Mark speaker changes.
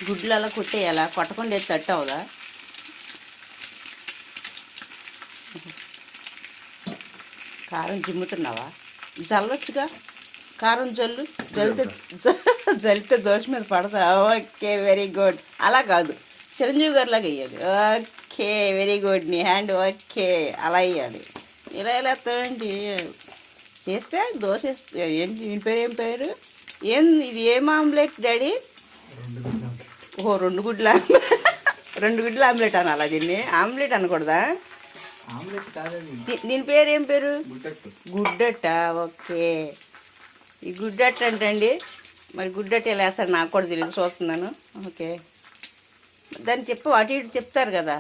Speaker 1: గుడ్లు అలా కొట్టేయాలా? కొట్టకుండా వేసి తట్టు అవుదా? కారం జిమ్ముతున్నావా? జల్లొచ్చుగా, కారం జల్లు. జల్లితే దోశ మీద పడతా. Okay, very good. అలా కాదు, చిరంజీవి గారిలాగా వేయాలి. Okay, very good. నీ హ్యాండ్ ఓకే, అలా వేయాలి. ఇలా వేస్తావేంటి? చేస్తే దోశ ఏంటి? దీని పేరు ఏం పేరు? ఇది ఏం ఆమ్లెట్ డాడీ? ఓహో, 2 గుడ్ల 2 గుడ్ల ఆమ్లెట్ అనాలా దీన్ని? ఆమ్లెట్ అనకూడదా? దీని పేరు ఏం పేరు? గుడ్డట్ట. ఓకే, ఈ గుడ్డట్ట అంటండి. మరి గుడ్డట్ట ఎలా వేస్తారు నాకు కూడా తెలియదు, చూస్తున్నాను. ఓకే, దాన్ని అటు ఇటు చెప్తారు కదా.